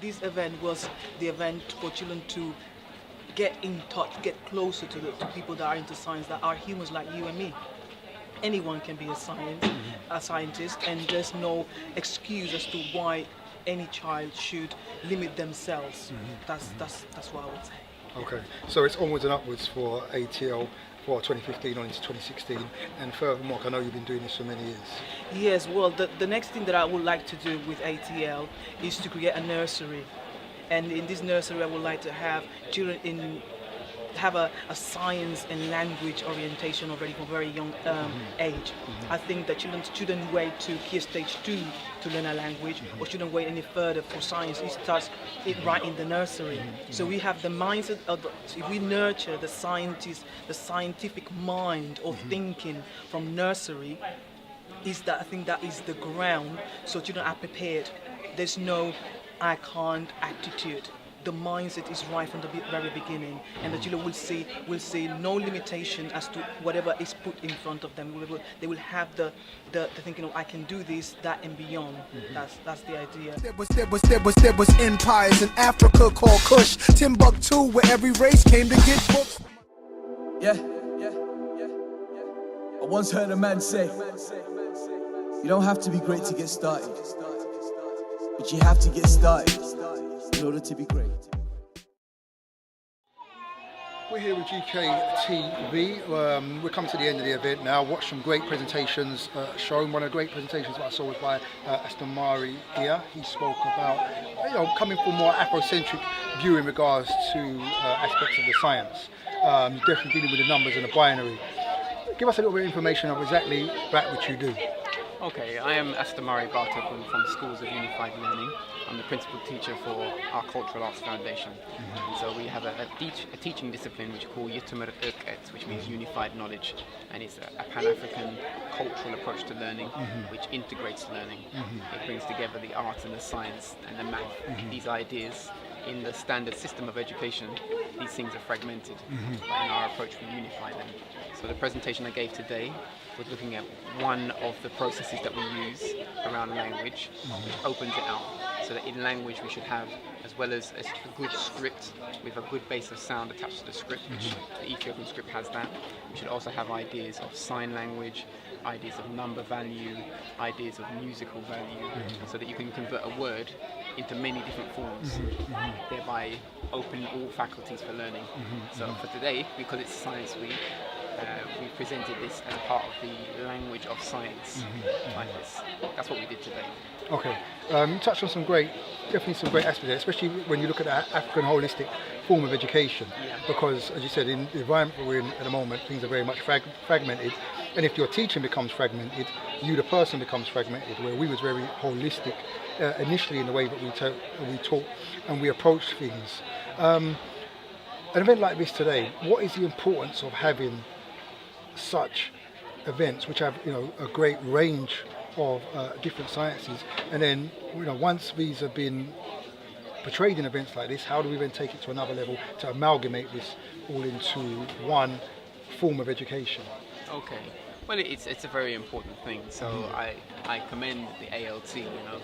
this event was the event for children to get in touch, get closer to people that are into science, that are humans like you and me. Anyone can be a scientist, and there's no excuse as to why any child should limit themselves. That's what I would say. Okay, so it's onwards and upwards for ATL for 2015 on into 2016, and furthermore, I know you've been doing this for many years. Yes, well, the next thing that I would like to do with ATL is to create a nursery, and in this nursery I would like to have children have a science and language orientation already from very young age. I think that children shouldn't wait to Key Stage 2 to learn a language, or shouldn't wait any further for science. It starts right in the nursery. So we have the mindset of if we nurture the scientist, the scientific mind of thinking from nursery, I think that is the ground, so children are prepared. There's no I can't attitude. The mindset is right from the very beginning, and the children will see no limitation as to whatever is put in front of them. They will have the thinking of I can do this, that, and beyond. That's the idea. There was empires in Africa called Kush, Timbuktu, where every race came to get books. Yeah. I once heard a man say, you don't have to be great to get started, but you have to get started in order to be great. We're here with GKTV. We're coming to the end of the event now. Watched some great presentations shown. One of the great presentations that I saw was by Astehmari here. He spoke about, coming from more Afrocentric view in regards to aspects of the science. Definitely dealing with the numbers and the binary. Give us a little bit of information of exactly that which you do. Okay, I am Astehmari from the Schools of Unified Learning. I'm the principal teacher for our Cultural Arts Foundation. And so we have a teaching discipline which we call Unifiedknowledge, which means unified knowledge, and it's a Pan-African cultural approach to learning which integrates learning. It brings together the art and the science and the math, these ideas. In the standard system of education, these things are fragmented, but in our approach we unify them. So the presentation I gave today was looking at one of the processes that we use around language, which opens it out, so that in language we should have, as well as a good script with a good base of sound attached to the script, which the Ethiopian script has that. We should also have ideas of sign language, ideas of number value, ideas of musical value, so that you can convert a word into many different forms, thereby opening all faculties for learning. So for today, because it's Science Week, we presented this as part of the language of science, like this. That's what we did today. Okay, you touched on definitely some great aspects there, especially when you look at the African holistic form of education, because as you said, in the environment we're in at the moment, things are very much fragmented, and if your teaching becomes fragmented, you the person becomes fragmented, where we was very holistic initially in the way that we taught and we approached things. An event like this today, what is the importance of having such events which have a great range of different sciences, and then once these have been portrayed in events like this, how do we then take it to another level to amalgamate this all into one form of education? Okay, well, it's a very important thing. So I commend the ALT,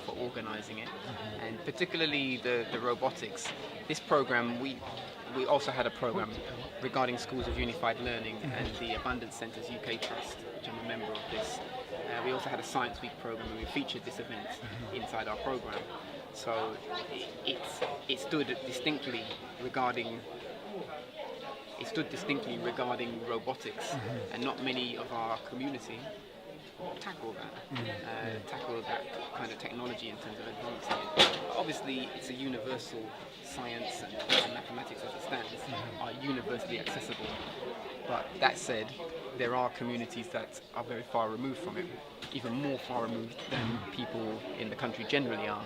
for organising it, and particularly the robotics. This program, we also had a program regarding Schools of Unified Learning and the Abundance Centre's UK Trust, which I'm a member of this. We also had a Science Week program and we featured this event inside our program. So it stood distinctly regarding robotics, and not many of our community tackle that kind of technology in terms of advancing it. But obviously, it's a universal science, and mathematics as it stands are universally accessible. But that said, there are communities that are very far removed from it, even more far removed than people in the country generally are.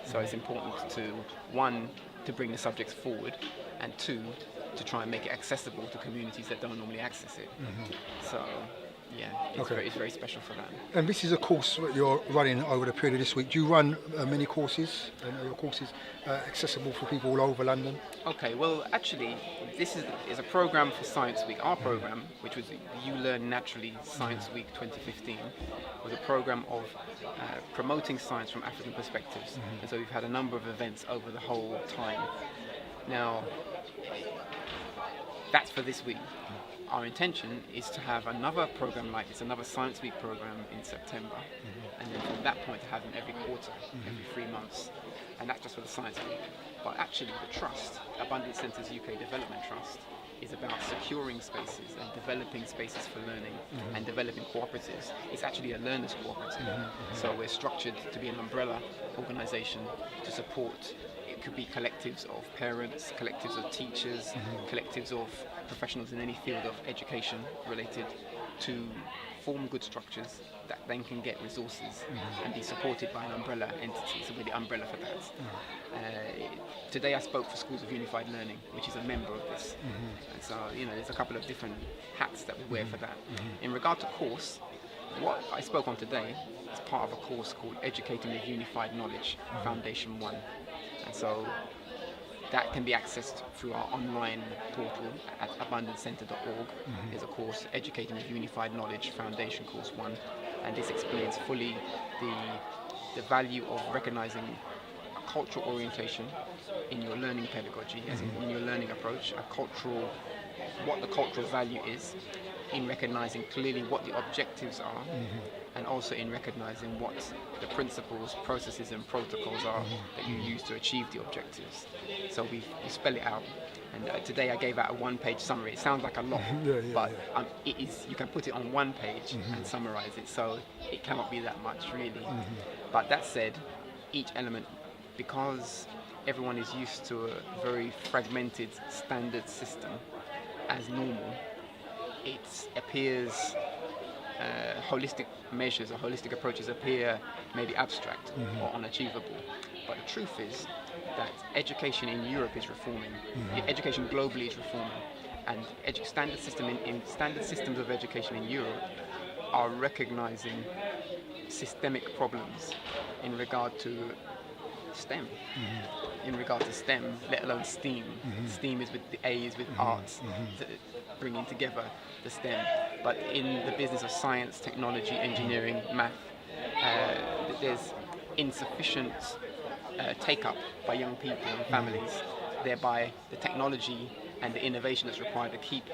So it's important to, one, to bring the subjects forward, and two, to try and make it accessible to communities that don't normally access it. So Yeah, it's very special for that. And this is a course that you're running over the period of this week. Do you run many courses, and are your courses accessible for people all over London? Okay, well, actually, this is a program for Science Week. Our program, which was You Learn Naturally Science Week 2015, was a program of promoting science from African perspectives. And so we've had a number of events over the whole time. Now, that's for this week. Our intention is to have another program like this, another Science Week program in September, and then from that point to have them every quarter, every 3 months, and that's just for the Science Week. But actually the trust, Abundant Centres UK Development Trust, is about securing spaces and developing spaces for learning and developing cooperatives. It's actually a learners cooperative, so we're structured to be an umbrella organisation to support. It could be collectives of parents, collectives of teachers, collectives of professionals in any field of education related, to form good structures that then can get resources and be supported by an umbrella entity, so we're the umbrella for that. Today I spoke for Schools of Unified Learning, which is a member of this, and so there's a couple of different hats that we wear for that. In regard to course, what I spoke on today is part of a course called Educating with Unified Knowledge, Foundation 1. And so that can be accessed through our online portal at abundancecentre.org. There's a course, Educating with Unified Knowledge, Foundation Course 1, and this explains fully the value of recognising a cultural orientation in your learning pedagogy, as in your learning approach, what the cultural value is, in recognising clearly what the objectives are, and also in recognising what the principles, processes and protocols are that you use to achieve the objectives. So we spell it out, and today I gave out a one-page summary. It sounds like a lot, but it is. You can put it on one page and summarise it, so it cannot be that much really. But that said, each element, because everyone is used to a very fragmented standard system as normal, it appears holistic measures or holistic approaches appear maybe abstract or unachievable. But the truth is that education in Europe is reforming. Education globally is reforming, and standard systems of education in Europe are recognizing systemic problems in regard to STEM. In regard to STEM, let alone STEAM. STEAM is with the A's with arts, bringing together the STEM. But in the business of science, technology, engineering, math, there's insufficient take-up by young people and families. Thereby, the technology and the innovation that's required to keep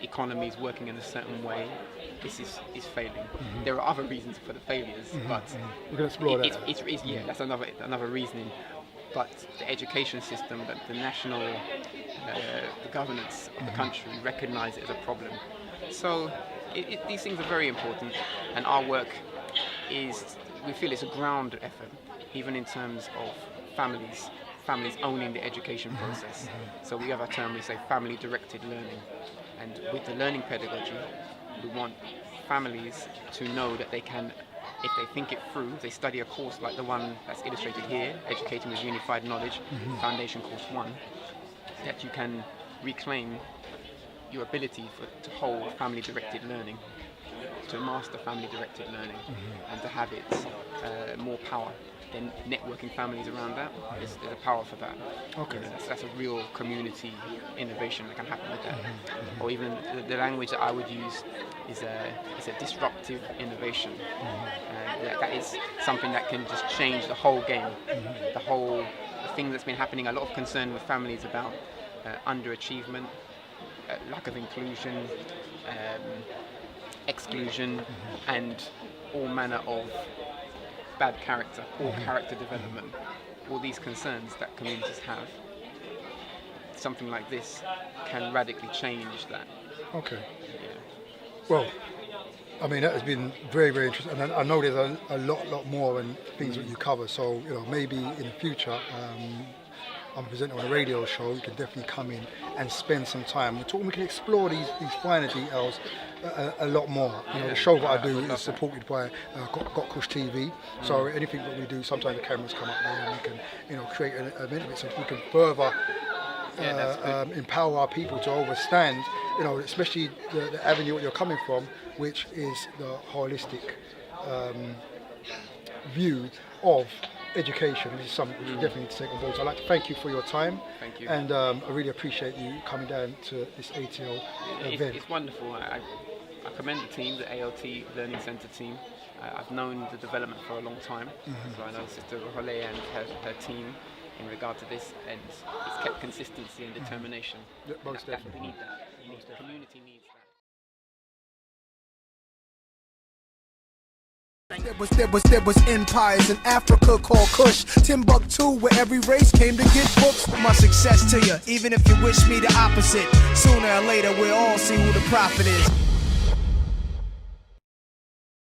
economies working in a certain way, this is failing. There are other reasons for the failures, but we can explore that. That's another reasoning. But the education system, the national, the governance of the country recognise it as a problem. So these things are very important, and our work we feel it's a ground effort, even in terms of families owning the education process. So we have a term, we say family-directed learning. And with the learning pedagogy, we want families to know that they can, if they think it through, they study a course like the one that's illustrated here, Educating with Unified Knowledge, Foundation Course 1, that you can reclaim your ability to hold family-directed learning, to master family-directed learning, and to have it more power. Then networking families around that, there's a power for that. Okay. That's a real community innovation that can happen with that. Or even the language that I would use is a disruptive innovation. That is something that can just change the whole game. The thing that's been happening, a lot of concern with families about underachievement, lack of inclusion, exclusion, and all manner of bad character, poor character development, all these concerns that communities have. Something like this can radically change that. Okay. Yeah. Well, I mean, that has been very, very interesting, and I know there's a lot more and things that you cover. So maybe in the future, I'm presenting on a radio show. You can definitely come in and spend some time. We can explore these finer details a lot more. The show that I do is supported by Got Kush TV. So anything that we do, sometimes the cameras come up there and we can, create an event of it, so we can further Yeah, that's good. empower our people to overstand, you know, especially the avenue that you're coming from, which is the holistic view of education. This is something we definitely need to take on board. So I'd like to thank you for your time. Thank you. And I really appreciate you coming down to this ATL event. It's wonderful. I commend the team, the ALT Learning Centre team. I've known the development for a long time, so I know Sister Rolle and her team in regard to this, and it's kept consistency and determination. Yeah, most definitely. We need that. The community needs that. There was empires in Africa called Kush, Timbuktu, where every race came to get books. My success to you, even if you wish me the opposite. Sooner or later we'll all see who the prophet is.